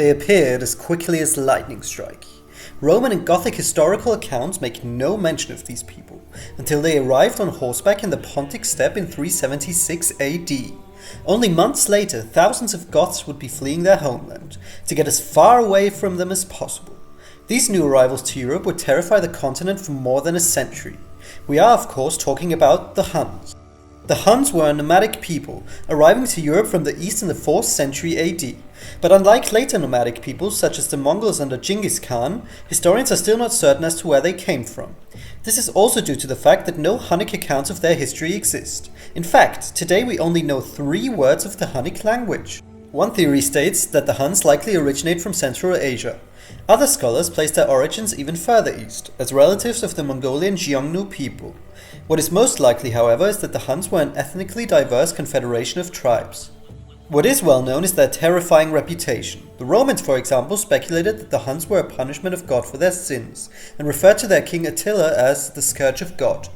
They appeared as quickly as lightning strike. Roman and Gothic historical accounts make no mention of these people, until they arrived on horseback in the Pontic steppe in 376 AD. Only months later, thousands of Goths would be fleeing their homeland, to get as far away from them as possible. These new arrivals to Europe would terrify the continent for more than a century. We are, of course, talking about the Huns. The Huns were a nomadic people, arriving to Europe from the east in the 4th century AD. But unlike later nomadic peoples, such as the Mongols under Genghis Khan, historians are still not certain as to where they came from. This is also due to the fact that no Hunnic accounts of their history exist. In fact, today we only know 3 words of the Hunnic language. One theory states that the Huns likely originate from Central Asia. Other scholars place their origins even further east, as relatives of the Mongolian Xiongnu people. What is most likely, however, is that the Huns were an ethnically diverse confederation of tribes. What is well known is their terrifying reputation. The Romans, for example, speculated that the Huns were a punishment of God for their sins, and referred to their king Attila as the Scourge of God.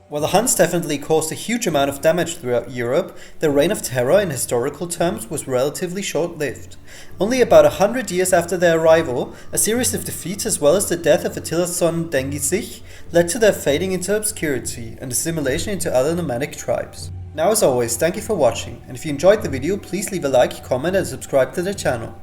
While the Huns definitely caused a huge amount of damage throughout Europe, their reign of terror in historical terms was relatively short-lived. Only about 100 years after their arrival, a series of defeats as well as the death of Attila's son Dengisich led to their fading into obscurity and assimilation into other nomadic tribes. Now, as always, thank you for watching, and if you enjoyed the video, please leave a like, comment and subscribe to the channel.